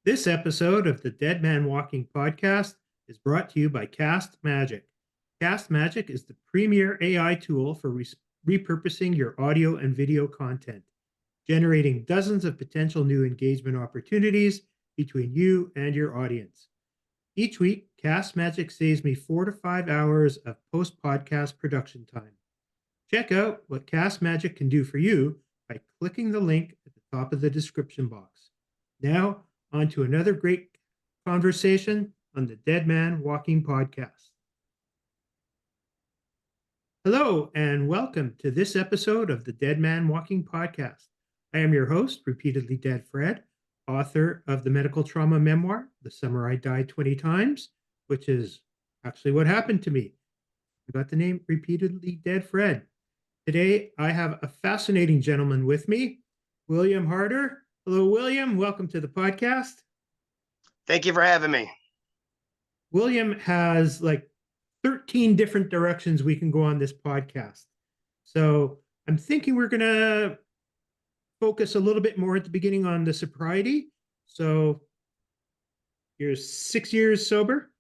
This episode of the Dead Man Walking podcast is brought to you by Cast Magic. Cast Magic is the premier AI tool for repurposing your audio and video content, generating dozens of potential new engagement opportunities between you and your audience. Each week, Cast Magic saves me 4 to 5 hours of post podcast production time. Check out what Cast Magic can do for you by clicking the link at the top of the description box. Now, on to another great conversation on the Dead Man Walking podcast. Hello, and welcome to this episode of the Dead Man Walking podcast. I am your host, Repeatedly Dead Fred, author of the medical trauma memoir, The Summer I Died 20 Times, which is actually what happened to me. I got the name Repeatedly Dead Fred. Today, I have a fascinating gentleman with me, William Harder. Hello, William. Welcome to the podcast. Thank you for having me. William has like 13 different directions we can go on this podcast. So I'm thinking we're going to focus a little bit more at the beginning on the sobriety. So you're 6 years sober?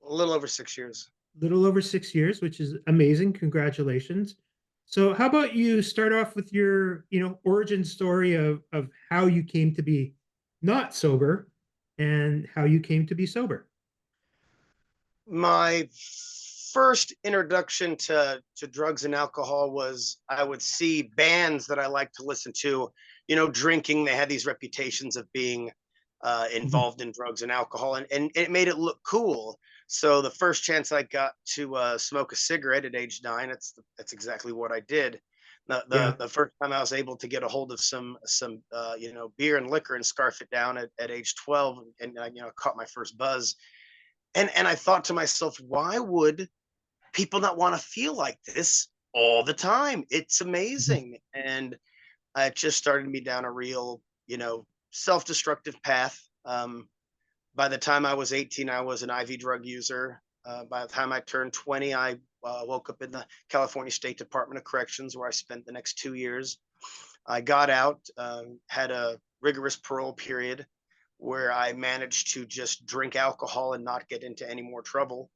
A little over 6 years. Little over 6 years, which is amazing. Congratulations. So how about you start off with your, origin story of how you came to be not sober and how you came to be sober? My first introduction to drugs and alcohol was I would see bands that I liked to listen to, drinking. They had these reputations of being involved in drugs and alcohol, and it made it look cool. So the first chance I got to smoke a cigarette at age 9, that's exactly what I did. The first time I was able to get a hold of some beer and liquor and scarf it down at age 12, and caught my first buzz. And I thought to myself, why would people not want to feel like this all the time? It's amazing. And it just started me down a real, self-destructive path. By the time I was 18, I was an IV drug user. By the time I turned 20, I woke up in the California State Department of Corrections, where I spent the next 2 years. I got out, had a rigorous parole period where I managed to just drink alcohol and not get into any more trouble.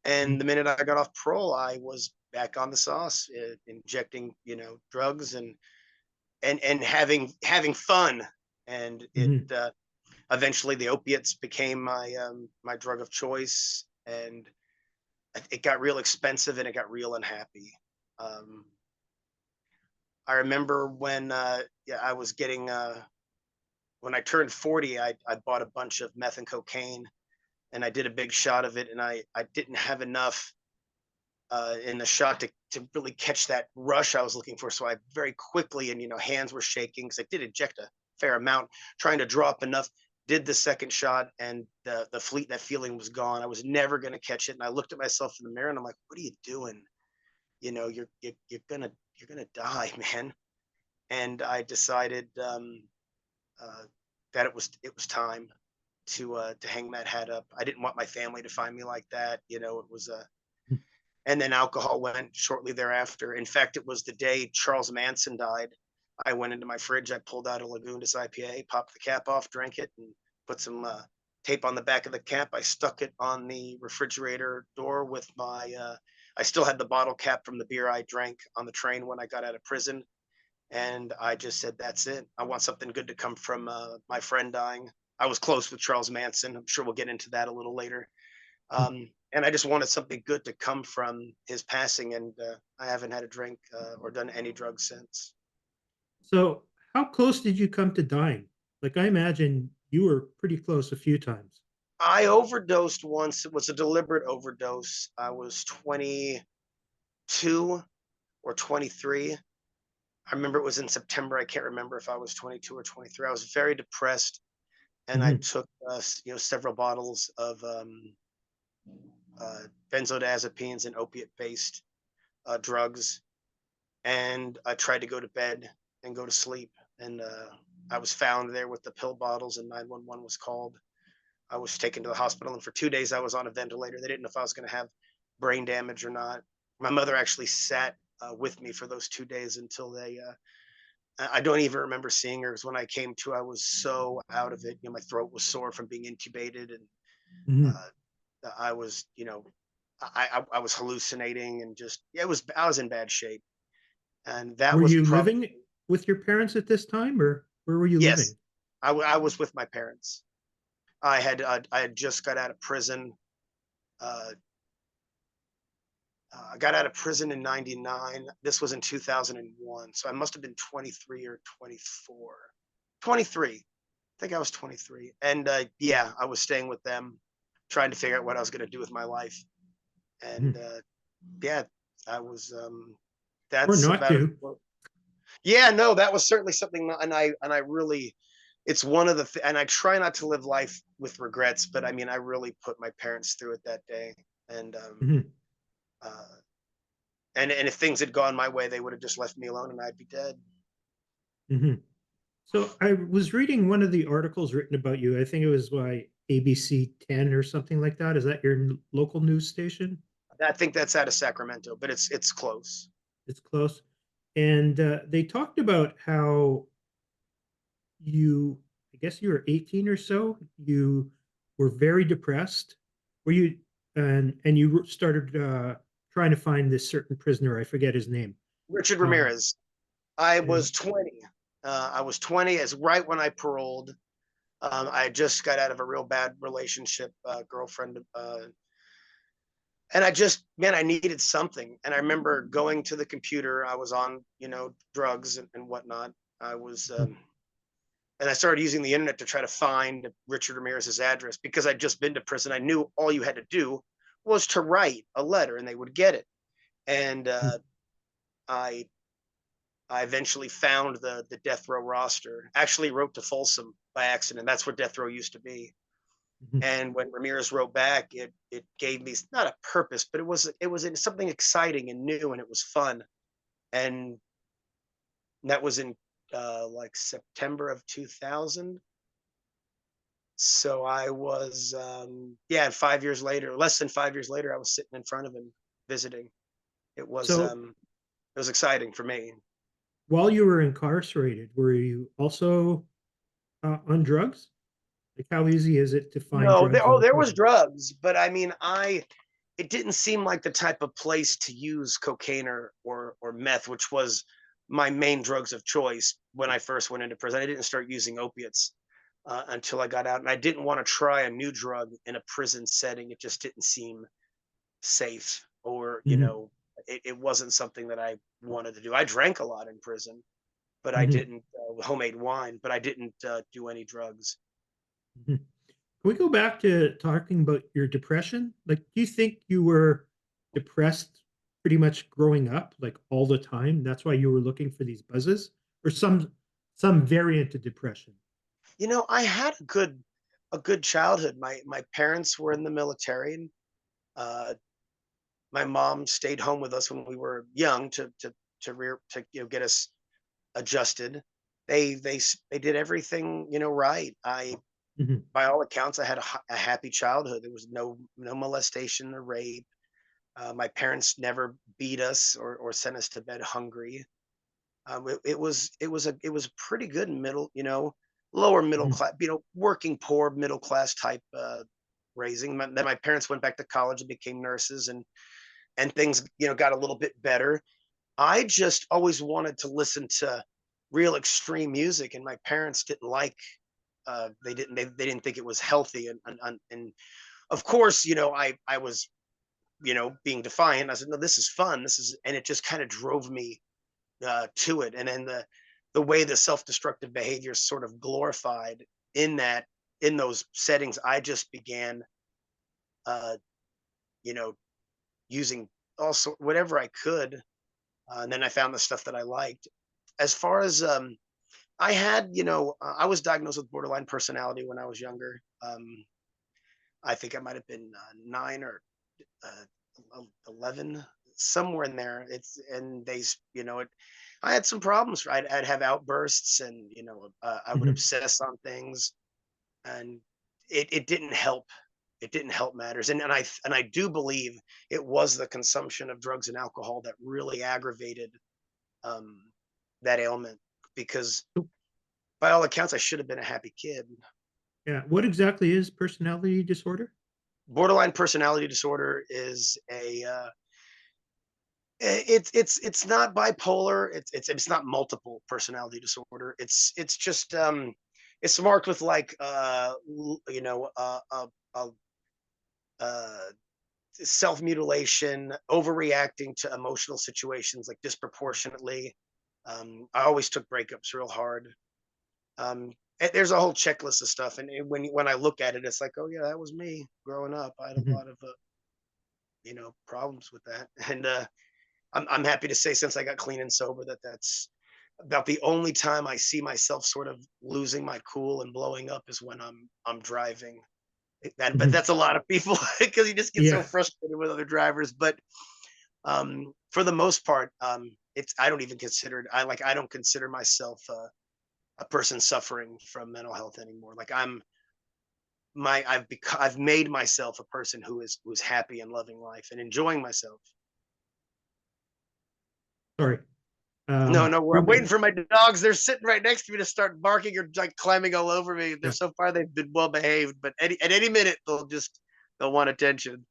And the minute I got off parole, I was back on the sauce, injecting, drugs and having fun. And it eventually the opiates became my drug of choice, and it got real expensive and it got real unhappy. I remember when I was getting when I turned 40, I bought a bunch of meth and cocaine, and I did a big shot of it, and I didn't have enough in the shot to really catch that rush I was looking for. So I very quickly, and hands were shaking because I did inject a fair amount, trying to drop enough, did the second shot, and that feeling was gone. I was never going to catch it. And I looked at myself in the mirror and I'm like, what are you doing? You're gonna die, man. And I decided that it was time to hang that hat up. I didn't want my family to find me like that. It was and then alcohol went shortly thereafter. In fact, it was the day Charles Manson died. I went into my fridge, I pulled out a Lagunitas IPA, popped the cap off, drank it, and put some tape on the back of the cap. I stuck it on the refrigerator door with I still had the bottle cap from the beer I drank on the train when I got out of prison. And I just said, that's it. I want something good to come from my friend dying. I was close with Charles Manson. I'm sure we'll get into that a little later. And I just wanted something good to come from his passing. And I haven't had a drink or done any drugs since. So how close did you come to dying? Like, I imagine you were pretty close a few times. I overdosed once. It was a deliberate overdose. I was 22 or 23. I remember it was in September. I can't remember if I was 22 or 23. I was very depressed, and I took several bottles of benzodiazepines and opiate-based drugs, and I tried to go to bed and go to sleep. And I was found there with the pill bottles, and 911 was called. I was taken to the hospital, and for 2 days I was on a ventilator. They didn't know if I was going to have brain damage or not. My mother actually sat with me for those 2 days until I don't even remember seeing her, because when I came to, I was so out of it. You know, my throat was sore from being intubated, and Mhm. uh, I was, you know, I was hallucinating, and just, yeah, it was, I was in bad shape, and that Were was you probably, living with your parents at this time, or where were you yes, living? I was with my parents. I had just got out of prison. Uh, I got out of prison in '99. This was in 2001, so I must have been 23 or 24. 23. I think I was 23, and yeah, I was staying with them, trying to figure out what I was going to do with my life, and Mhm. yeah, I was. Or That's not about it. to. Yeah, no, that was certainly something, and I really, it's one of the and I try not to live life with regrets, but I mean, I really put my parents through it that day, and Mhm. uh, and if things had gone my way, they would have just left me alone, and I'd be dead. Mhm. So I was reading one of the articles written about you. I think it was by ABC 10 or something like that. Is that your local news station? I think that's out of Sacramento, but it's close. It's close. And they talked about how you, I guess you were 18 or so. You were very depressed. Were you, and you started trying to find this certain prisoner. I forget his name. Richard Um, Ramirez. I and was 20. I was 20, as right when I paroled. I just got out of a real bad relationship, girlfriend, and I just, man, I needed something. And I remember going to the computer. I was on, you know, drugs and whatnot. I was, and I started using the internet to try to find Richard Ramirez's address, because I'd just been to prison. I knew all you had to do was to write a letter, and they would get it. And I I eventually found the death row roster. Actually, wrote to Folsom by accident. That's where death row used to be. And when Ramirez wrote back, it gave me not a purpose, but it was something exciting and new, and it was fun. And that was in like September of 2000. So I was, yeah, 5 years later, less than 5 years later, I was sitting in front of him visiting. It was so um, it was exciting for me. while you were incarcerated, were you also on drugs? Like, how easy is it to find No, drugs in oh, a there was prison? drugs, but I mean, it didn't seem like the type of place to use cocaine or meth, which was my main drugs of choice when I first went into prison. I didn't start using opiates until I got out, and I didn't want to try a new drug in a prison setting. It just didn't seem safe, or Mhm. it wasn't something that I wanted to do. I drank a lot in prison, but I Mhm. didn't, homemade wine, but I didn't do any drugs. Mhm. Can we go back to talking about your depression? Like, do you think you were depressed pretty much growing up, like all the time? That's why you were looking for these buzzes, or some variant of depression? I had a good childhood. My parents were in the military, and uh, my mom stayed home with us when we were young to get us adjusted. They did everything, right. Mhm. By all accounts, I had a happy childhood. There was no molestation or rape. My parents never beat us or sent us to bed hungry. It was pretty good middle, lower middle Mhm. class, working poor middle class type raising. Then my parents went back to college and became nurses, and things, got a little bit better. I just always wanted to listen to real extreme music, and my parents didn't like. They didn't think it was healthy, and of course, I was, being defiant. I said, no, this is fun. And it just kind of drove me to it. And then the way the self-destructive behavior is sort of glorified in that in those settings, I just began, uh, you know, using also whatever I could, and then I found the stuff that I liked. As far as I had, I was diagnosed with borderline personality when I was younger. I think I might have been 9 or 11, somewhere in there. It's and they, I had some problems. Right, I'd have outbursts, and I would Mhm. obsess on things, and it didn't help. It didn't help matters, and I do believe it was the consumption of drugs and alcohol that really aggravated um, that ailment. because So, by all accounts, I should have been a happy kid. yeah. What exactly is personality disorder? Borderline personality disorder is it's not bipolar. It's not multiple personality disorder. It's just it's marked with like you know uh self mutilation, overreacting to emotional situations like disproportionately. I always took breakups real hard. There's a whole checklist of stuff, and when I look at it, it's like, oh yeah, that was me growing up. I had a Mhm. lot of problems with that, and I'm happy to say since I got clean and sober that that's about the only time I see myself sort of losing my cool and blowing up is when I'm driving. But Mhm. that's a lot of people because you just get so Yeah. frustrated with other drivers. But for the most part, it's I don't even consider it. I don't consider myself a person suffering from mental health anymore. Like I've made myself a person who's happy and loving life and enjoying myself. Sorry. No, no, I'm waiting Roommate. for my dogs. They're sitting right next to me to start barking or like climbing all over me. They're Yeah. so far they've been well behaved, but at any minute they'll want attention.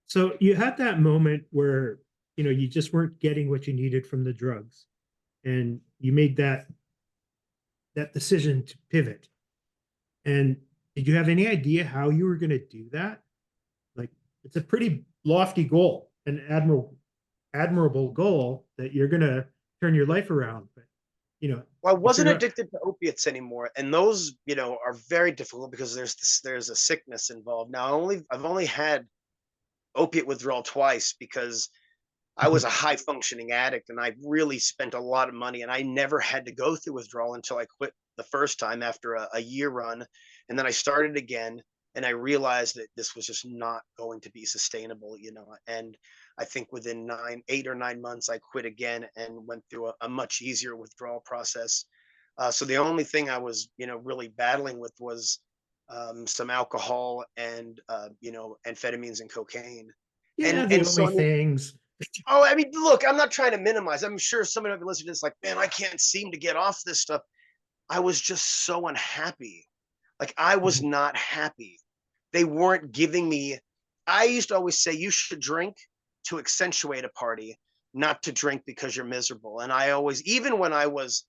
So you had that moment where, you just weren't getting what you needed from the drugs, and you made that decision to pivot. And did you have any idea how you were going to do that? Like, it's a pretty lofty goal, an admirable goal that you're going to turn your life around. But, Well, I you wasn't figure out, addicted to opiates anymore, and those are very difficult because there's a sickness involved. Now I've only had opiate withdrawal twice because I was Mhm, a high functioning addict and I really spent a lot of money and I never had to go through withdrawal until I quit the first time after a year run. And then I started again and I realized that this was just not going to be sustainable. And I think within 8 or 9 months, I quit again and went through a much easier withdrawal process. So the only thing I was, really battling with was some alcohol and, amphetamines and cocaine. yeah, And the and only so I mean, things. oh, I mean, look, I'm not trying to minimize. I'm sure somebody might be listening to this like, man, I can't seem to get off this stuff. I was just so unhappy. Like I was Mhm, not happy. They weren't giving me. I used to always say you should drink to accentuate a party, not to drink because you're miserable. And I always, even when I was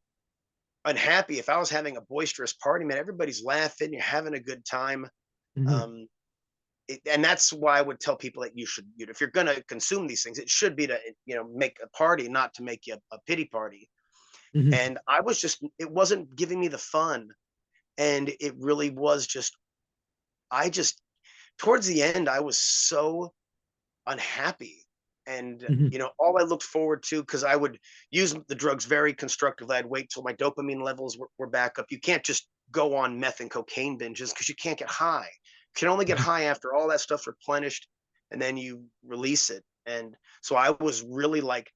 unhappy, if I was having a boisterous party, man, everybody's laughing, you're having a good time. mhm, Um, and that's why I would tell people that if you're going to consume these things, it should be to, make a party, not to make you a pity party. mhm, And it wasn't giving me the fun. And it really was I just, towards the end, I was so unhappy. And, mhm, all I looked forward to, because I would use the drugs very constructively. I'd wait till my dopamine levels were back up. You can't just go on meth and cocaine binges because you can't get high. You can only get mhm, high after all that stuff's replenished and then you release it. And so I was really like,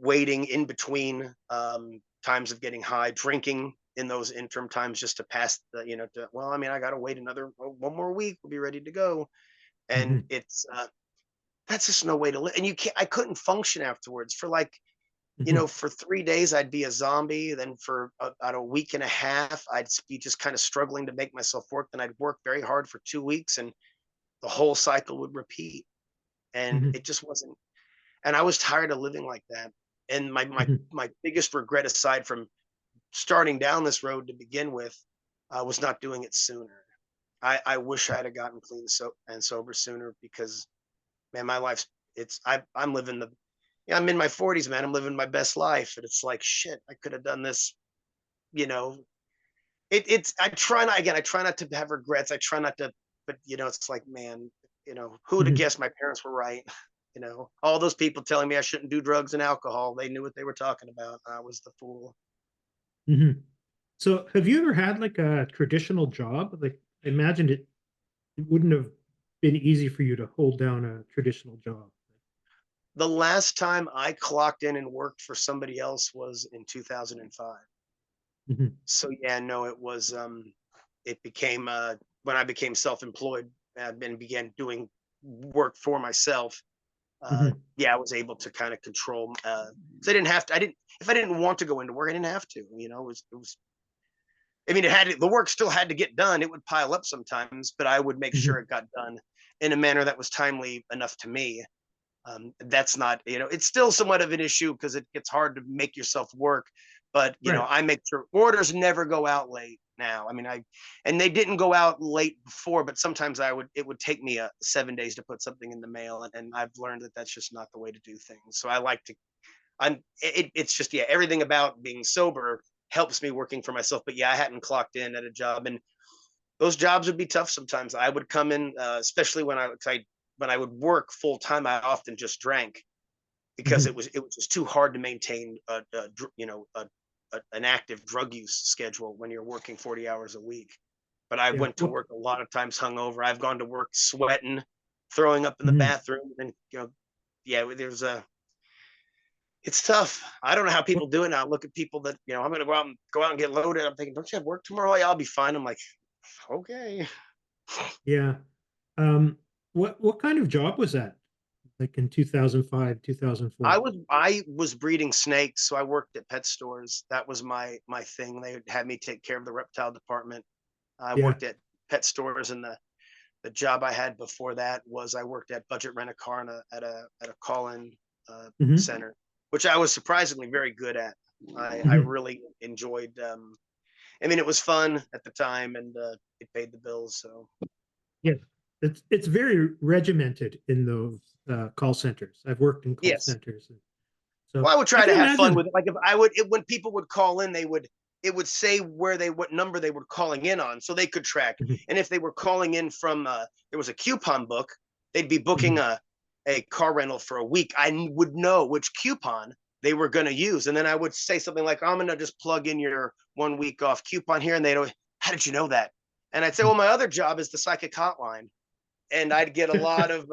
waiting in between times of getting high, drinking in those interim times just to pass well, I mean, I got to wait another 1 more week. We'll be ready to go. And mhm, that's just no way to live. And I couldn't function afterwards for like, mhm, for 3 days, I'd be a zombie. Then for about a week and a half, I'd be just kind of struggling to make myself work. Then I'd work very hard for 2 weeks and the whole cycle would repeat. And mhm, it just wasn't, and I was tired of living like that. And my, my, mhm, my biggest regret aside from starting down this road to begin with, was not doing it sooner. I wish I had gotten clean and sober sooner because man, my life's I'm living yeah, I'm in my 40s, man. I'm living my best life. And it's like shit, I could have done this, you know. I try not to have regrets. I try not to, but it's like, man, who would have mhm, guessed my parents were right? All those people telling me I shouldn't do drugs and alcohol, they knew what they were talking about. I was the fool. mhm. So have you ever had like a traditional job? Like, I imagined it wouldn't have been easy for you to hold down a traditional job. The last time I clocked in and worked for somebody else was in 2005. Mhm, So yeah, no, it became when I became self-employed and began doing work for myself. Yeah, I was able to kind of control, because I didn't have to, if I didn't want to go into work, I didn't have to, I mean, the work still had to get done. It would pile up sometimes, but I would make sure it got done in a manner that was timely enough to me. That's not, it's still somewhat of an issue because it gets hard to make yourself work. But, Right. I make sure orders never go out late now. I mean, and they didn't go out late before, but sometimes it would take me 7 days to put something in the mail. And I've learned that that's just not the way to do things. So I like to, it's just, yeah, everything about being sober helps me working for myself. But yeah, I hadn't clocked in at a job, and those jobs would be tough sometimes. I would come in, especially when I would work full time. I often just drank because it was just too hard to maintain an active drug use schedule when you're working 40 hours a week. But I Yeah. went to work a lot of times hungover. I've gone to work sweating, throwing up in the Mhm. bathroom, and yeah, it's tough. I don't know how people Well, do it now. Look at people that, I'm going to go out and get loaded. I'm thinking, don't you have work tomorrow? Yeah, I'll be fine. I'm like, okay. yeah. Um, what kind of job was that? Like in 2005, 2004? I was breeding snakes, so I worked at pet stores. That was my thing. They had me take care of the reptile department. I Yeah. worked at pet stores, and the job I had before that was I worked at Budget Rent a Car at a call-in Hmm. center, which I was surprisingly very good at. I Hmm. really enjoyed. I mean, it was fun at the time, and it paid the bills. So Yeah. It's very regimented in those call centers. I've worked in call yes. centers. Well, So I would I try can to have fun imagine. with it. Like if when people would call in, it would say what number they were calling in on, so they could track. Mhm. And if they were calling in from, there was a coupon book, they'd be booking Mhm. a car rental for a week. I would know which coupon they were going to use, and then I would say something like, "I'm going to just plug in your 1 week off coupon here," and they'd go, "How did you know that?" And I'd say, "Well, my other job is the psychic hotline." And I'd get a lot of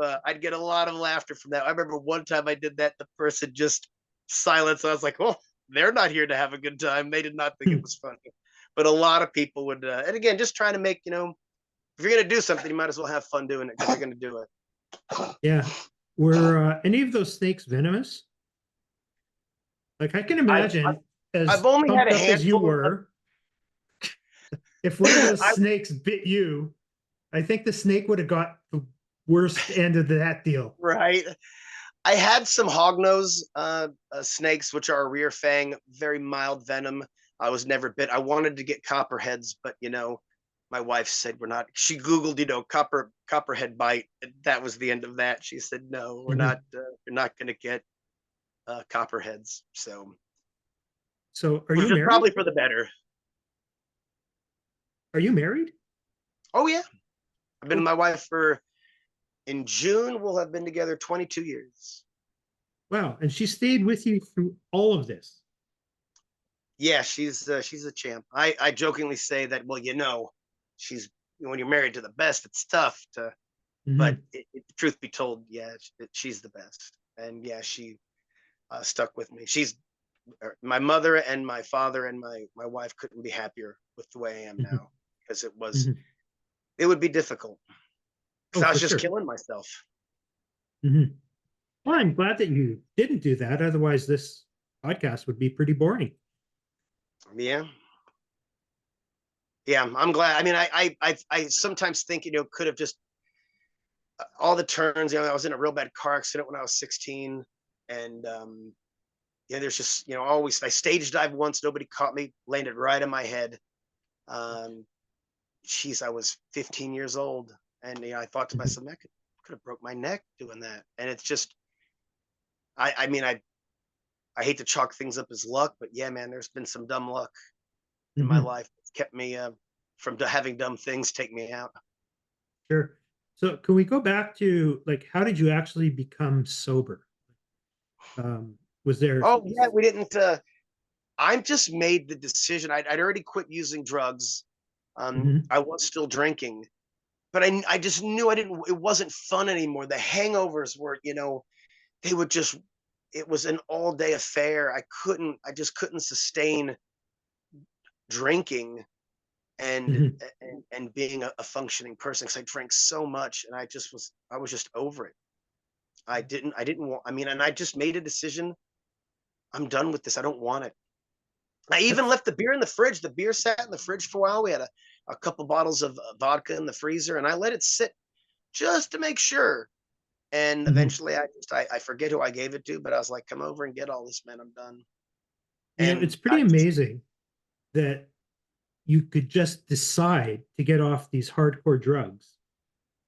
laughter from that. I remember one time I did that, the person just silence. I was like, "Oh, they're not here to have a good time." They did not think it was funny, but a lot of people would. And again, just trying to make, if you're gonna do something, you might as well have fun doing it because you're gonna do it. Yeah. Were any of those snakes venomous? Like I can I've imagine, I've as only had pumped a up as you handful of. were, if one of those I snakes bit you, I think the snake would have got the worst end of that deal. right. I had some hognose snakes, which are a rear fang, very mild venom. I was never bit. I wanted to get copperheads, but my wife said we're not. She Googled, copperhead bite. And that was the end of that. She said, no, we're Mhm. not. You're not going to get copperheads. So, So, are which you was married? probably for the better. Are you married? Oh yeah, I've been with Oh, my wife for. In June, we'll have been together 22 years. wow. And she stayed with you through all of this. Yeah, she's a champ. I jokingly say that. Well, she's when you're married to the best, it's tough to. But Mhm. truth be told, yeah, she's the best, and yeah, she stuck with me. She's my mother and my father and my wife couldn't be happier with the way I am Mhm. now because Mhm. it would be difficult because Oh, I was for just sure. killing myself. Mhm. Well, I'm glad that you didn't do that. Otherwise, this podcast would be pretty boring. Yeah, yeah, I'm glad. I mean, I sometimes think could have just all the turns. I was in a real bad car accident when I was 16, and yeah, there's just always I stage dive once, nobody caught me, landed right in my head. Um, Geez, I was 15 years old, and I thought to Mhm. myself, I could have broke my neck doing that. And it's just, I mean, I hate to chalk things up as luck, but yeah, man, there's been some dumb luck in my Mhm. life. It's kept me from having dumb things take me out. Sure. So, can we go back to like how did you actually become sober? Was there? Oh yeah, we didn't. I just made the decision. I'd already quit using drugs. Mhm. I was still drinking, but I just knew I didn't. It wasn't fun anymore. The hangovers were, they would just. It was an all day affair. I just couldn't sustain drinking and Mhm. and being a functioning person because I drank so much and I was just over it. I didn't want, I mean, and I just made a decision. I'm done with this. I don't want it. I even That's left the beer in the fridge. The beer sat in the fridge for a while. We had a couple bottles of vodka in the freezer, and I let it sit just to make sure. And mhm. eventually I forget who I gave it to, but I was like, come over and get all this, man. I'm done. It's And pretty amazing that you could just decide to get off these hardcore drugs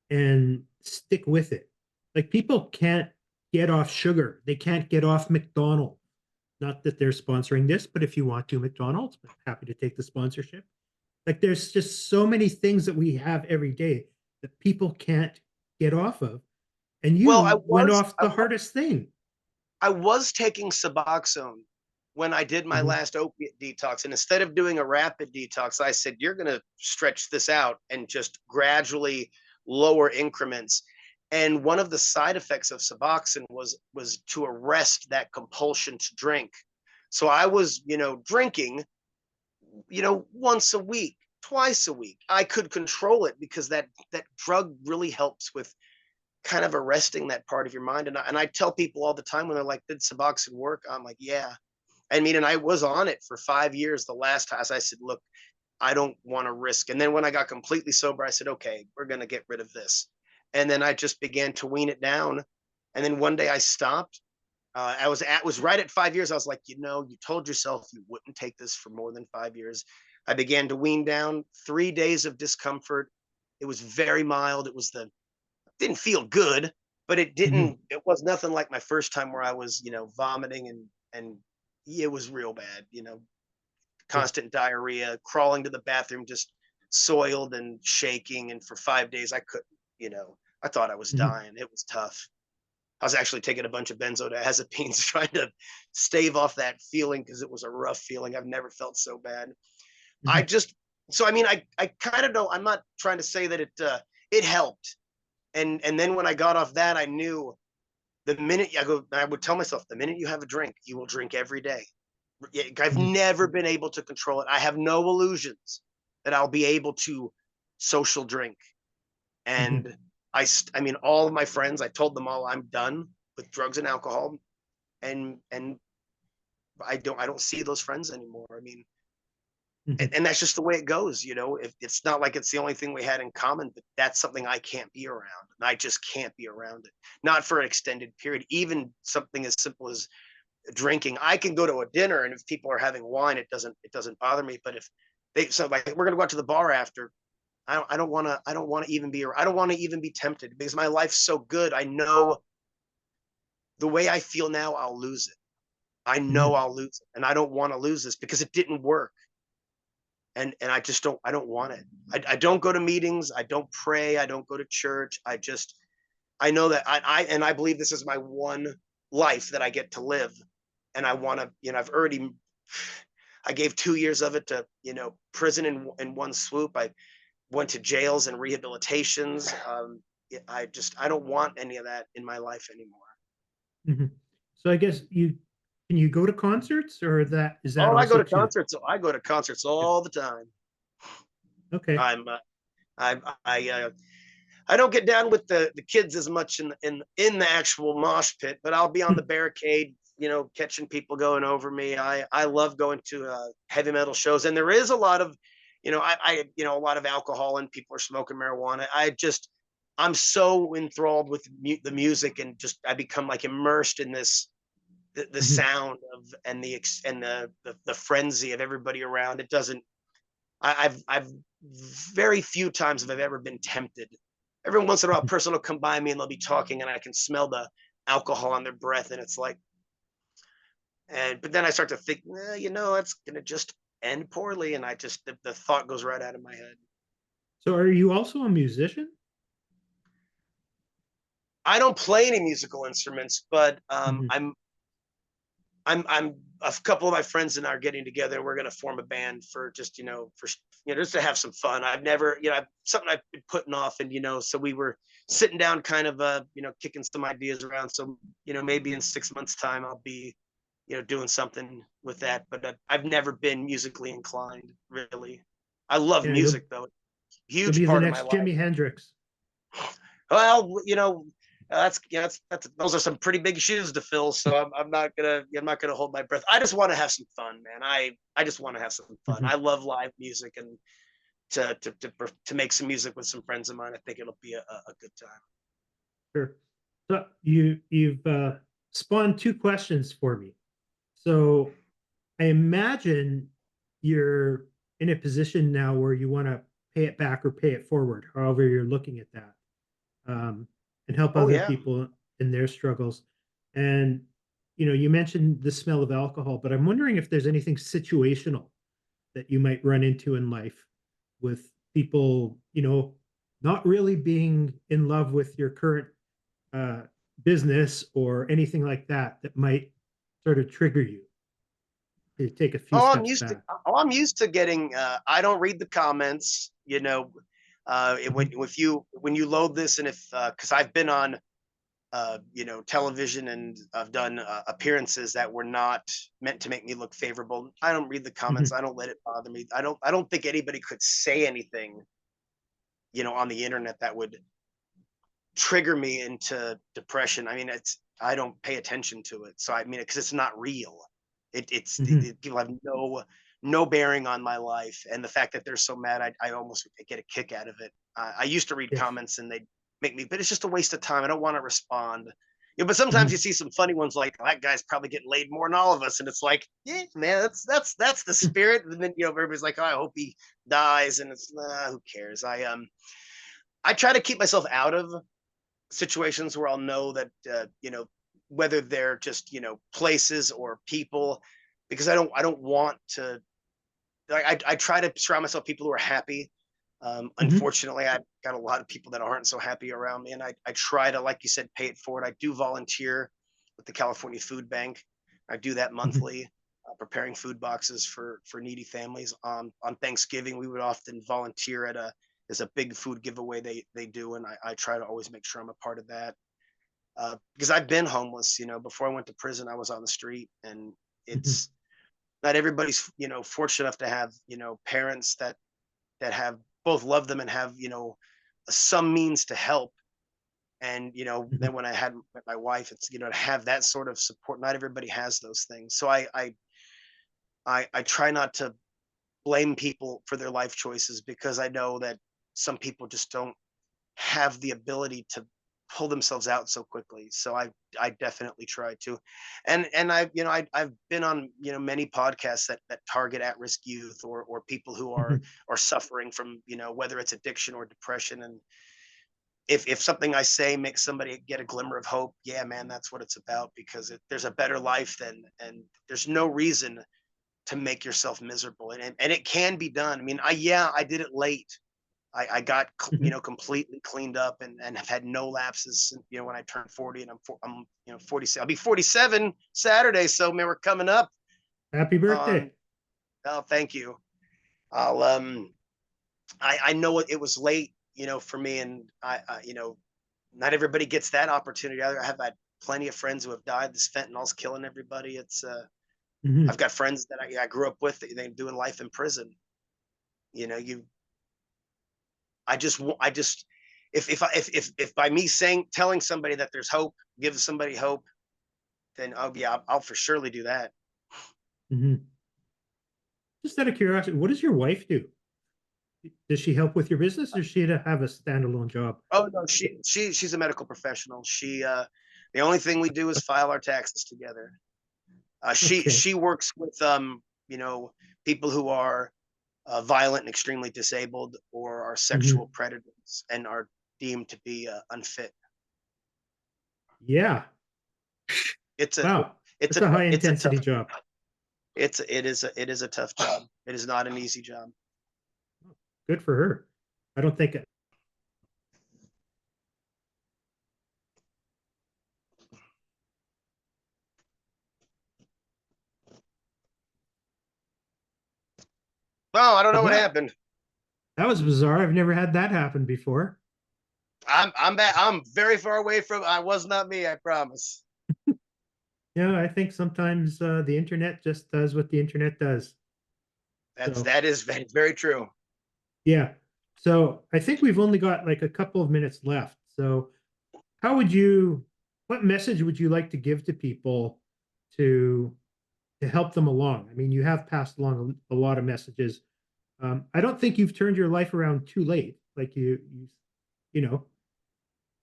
and stick with it. Like people can't get off sugar. They can't get off McDonald's. Not that they're sponsoring this, but if you want to, McDonald's, I'm happy to take the sponsorship. Like there's just so many things that we have every day that people can't get off of. And well, you went off the hardest thing. I was taking Suboxone when I did my Mhm, last opiate detox. And instead of doing a rapid detox, I said, you're going to stretch this out and just gradually lower increments. And one of the side effects of Suboxone was to arrest that compulsion to drink. So I was, drinking, once a week, twice a week. I could control it because that drug really helps with kind of arresting that part of your mind. And I tell people all the time when they're like, did Suboxone work? I'm like, yeah. I mean, and I was on it for 5 years the last time. I said, look, I don't want to risk. And then when I got completely sober, I said, okay, we're going to get rid of this. And then I just began to wean it down. And then one day I stopped. Was right at 5 years. I was like, you told yourself you wouldn't take this for more than 5 years. I began to wean down. 3 days of discomfort. It was very mild. Didn't feel good, but mhm, it was nothing like my first time where I was, vomiting and it was real bad, yeah. constant diarrhea, crawling to the bathroom, just soiled and shaking. And for 5 days, I couldn't, I thought I was Mhm, dying. It was tough. I was actually taking a bunch of benzodiazepines trying to stave off that feeling because it was a rough feeling. I've never felt so bad. I mhm, just, so I mean, I kind of don't. I'm not trying to say that it helped. And then when I got off that, I knew the minute I would tell myself, the minute you have a drink, you will drink every day. I've mhm, never been able to control it. I have no illusions that I'll be able to social drink. mhm. And I mean, all of my friends, I told them all I'm done with drugs and alcohol, and I don't see those friends anymore. I mean, Mhm. and that's just the way it goes. If it's not like it's the only thing we had in common, but that's something I can't be around, and I just can't be around it, not for an extended period. Even something as simple as drinking, I can go to a dinner, and if people are having wine, it doesn't bother me. But if like we're gonna go out to the bar after, I don't want to even be tempted because my life's so good. I know the way I feel now, I'll lose it. I know Mhm. I'll lose it, and I don't want to lose this because it didn't work. And I don't want it. I don't go to meetings. I don't pray. I don't go to church. I know that I believe this is my one life that I get to live. And I want to, I gave 2 years of it to, prison in one swoop. I went to jails and rehabilitations. I don't want any of that in my life anymore. Mhm. So I guess you can you go to concerts or that is that Oh, also too? I go to concerts Yeah. all the time. Okay. I'm, I don't get down with the kids as much in the actual mosh pit, but I'll be on the barricade, catching people going over me. I love going to heavy metal shows, and there is a lot of, a lot of alcohol and people are smoking marijuana. I'm so enthralled with the music and just I become like immersed in the Mhm. sound of and the frenzy of everybody around. It doesn't. I've very few times have I ever been tempted. Every once in a while, a person will come by me and they'll be talking, and I can smell the alcohol on their breath, and it's like, but then I start to think, it's gonna just end poorly, and the thought goes right out of my head. So are you also a musician? I don't play any musical instruments, but Mhm. I'm a couple of my friends and I are getting together and we're going to form a band for just, just to have some fun. I've never, something I've been putting off and, so we were sitting down kind of, kicking some ideas around. So, maybe in 6 months time, I'll be, doing something with that, but I've never been musically inclined really. I love Yeah, music though. you'll Huge be the part of my next life. Jimi Hendrix. Well, That's those are some pretty big shoes to fill. So I'm not gonna hold my breath. I just want to have some fun, man. I just want to have some fun. Mhm. I love live music, and to make some music with some friends of mine, I think it'll be a good time. Sure. So you've spawned two questions for me. So I imagine you're in a position now where you want to pay it back or pay it forward, however you're looking at that, and help Oh other yeah. people in their struggles. And you mentioned the smell of alcohol, but I'm wondering if there's anything situational that you might run into in life with people, not really being in love with your current uh, business or anything like that that might sort of trigger you to take a few Oh, steps back. I'm used to getting. I don't read the comments. Mhm, When you load this, and if because I've been on television, and I've done appearances that were not meant to make me look favorable. I don't read the comments. mhm, I don't let it bother me. I don't think anybody could say anything, on the internet that would trigger me into depression. I mean, I don't pay attention to it. So I mean, because it's not real. mhm. People have no bearing on my life, and the fact that they're so mad, I almost get a kick out of it. I used to read Yes. comments, and they make me, but it's just a waste of time. I don't want to respond. But sometimes you Mhm, see some funny ones like that guy's probably getting laid more than all of us, and it's like, yeah, man, that's the spirit. And then everybody's like, oh, I hope he dies, and it's who cares? I try to keep myself out of situations where I'll know that whether they're just places or people, because I don't want to. I try to surround myself with people who are happy. mhm, Unfortunately, I've got a lot of people that aren't so happy around me, and I try to, like you said, pay it forward. I do volunteer with the California Food Bank. I do that mhm, monthly, preparing food boxes for needy families. On Thanksgiving, we would often volunteer at a there's a big food giveaway they do, and I try to always make sure I'm a part of that. Because I've been homeless, before I went to prison, I was on the street, and mhm, it's not everybody's fortunate enough to have parents that have both love them and have some means to help. And mhm, then when I had met my wife, it's to have that sort of support. Not everybody has those things, so I try not to blame people for their life choices, because I know that some people just don't have the ability to pull themselves out so quickly. So I definitely try to, and I've been on many podcasts that target at risk youth, or people who mhm, are suffering from whether it's addiction or depression. And if something I say makes somebody get a glimmer of hope, yeah, man, that's what it's about. Because there's a better life than, and there's no reason to make yourself miserable, and it can be done. I mean, I did it late. I got mhm. completely cleaned up, and have had no lapses since, when I turned 40, and I'm 47. I'll be 47 Saturday, so man, we're coming up Happy on. birthday. Oh, thank you. I'll I know it was late, for me, and not everybody gets that opportunity. I have had plenty of friends who have died. This fentanyl's killing everybody. I've Mhm, got friends that I grew up with, they doing life in prison. You I just if by me saying telling somebody that there's hope, give somebody hope, then oh yeah, I'll for surely do that. mhm. Just out of curiosity, what does your wife do? Does she help with your business, or does she have a standalone job? Oh no, she's a medical professional. The only thing we do is file our taxes together. Okay. She works with you know people who are violent and extremely disabled, or are Mhm. sexual predators and are deemed to be unfit. Yeah. It's a Wow. That's a high it's a intensity tough job. it is a tough job. It is not an easy job. Good for her. I don't think Oh, I don't know what that happened. that was bizarre. I've never had that happen before. I'm back. I'm very far away from. I was not me. I promise. Yeah, I think sometimes the internet just does what the internet does. So That is very true. yeah. So I think we've only got like a couple of minutes left. So how would you, what message would you like to give to people to help them along? I mean, you have passed along a lot of messages. I don't think you've turned your life around too late. Like you know,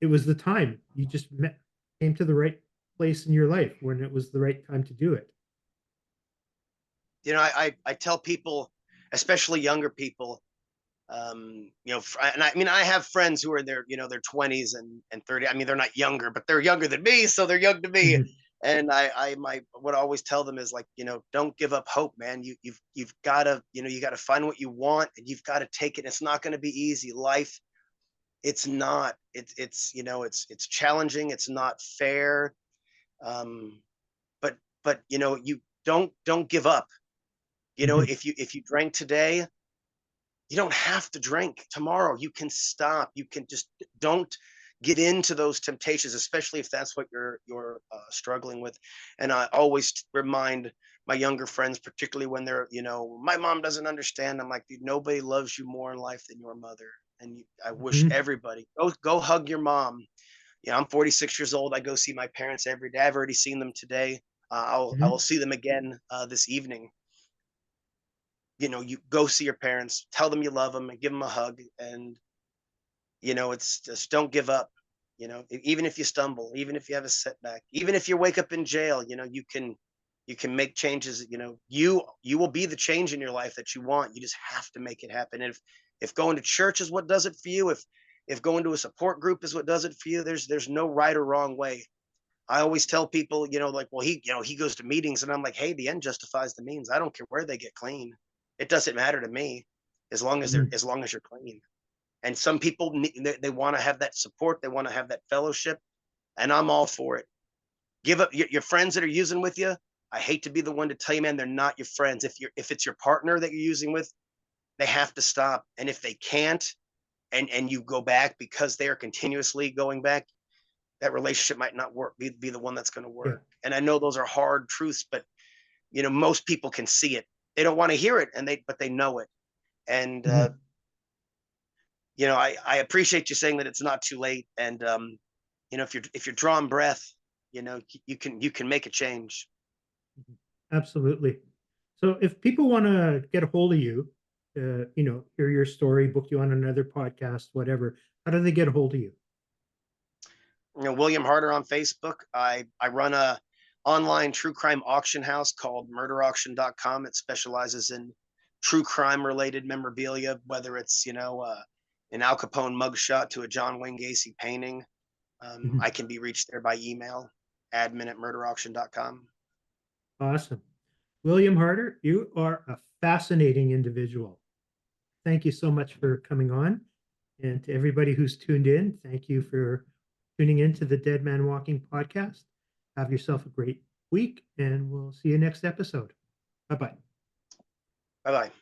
it was the time. You just came to the right place in your life when it was the right time to do it. I tell people, especially younger people, and I mean, I have friends who are in their 20s and 30. I mean, they're not younger, but they're younger than me, so they're young to me. Mhm. And what I always tell them is, like, don't give up hope, man. You've got to, you got to find what you want, and you've got to take it. It's not going to be easy. Life, it's not. It's challenging. It's not fair. Um, but you don't give up. Mhm. If you drank today, you don't have to drink tomorrow. You can stop. You can just don't get into those temptations, especially if that's what you're struggling with. And I always remind my younger friends, particularly when my mom doesn't understand. I'm like, dude, nobody loves you more in life than your mother. And I wish Mhm. everybody go hug your mom. I'm 46 years old. I go see my parents every day. I've already seen them today. I will Mhm. see them again this evening. You go see your parents, tell them you love them, and give them a hug. And it's just, don't give up. Even if you stumble, even if you have a setback, even if you wake up in jail, you can make changes. You will be the change in your life that you want. You just have to make it happen. And if going to church is what does it for you, if going to a support group is what does it for you, there's no right or wrong way. I always tell people, like, well, he goes to meetings, and I'm like, hey, the end justifies the means. I don't care where they get clean. It doesn't matter to me, Mhm. as long as you're clean. And some people they want to have that support, they want to have that fellowship, and I'm all for it. Give up your friends that are using with you. I hate to be the one to tell you, man, they're not your friends. If it's your partner that you're using with, they have to stop. And if they can't, and you go back because they are continuously going back, that relationship might not work. Be the one that's going to Yeah. work. And I know those are hard truths, but most people can see it. They don't want to hear it, but they know it. And Mhm. I appreciate you saying that it's not too late. And if you're drawing breath, you can make a change. Mhm. Absolutely. So if people want to get a hold of you, hear your story, book you on another podcast, whatever, how do they get a hold of you? William Harder on Facebook. I run a online true crime auction house called murderauction.com. It specializes in true crime related memorabilia, whether it's an Al Capone mugshot to a John Wayne Gacy painting. Mhm. I can be reached there by email, admin@murderauction.com. Awesome. William Harder, you are a fascinating individual. Thank you so much for coming on. And to everybody who's tuned in, thank you for tuning in to the Dead Man Walking podcast. Have yourself a great week, and we'll see you next episode. Bye bye. Bye bye.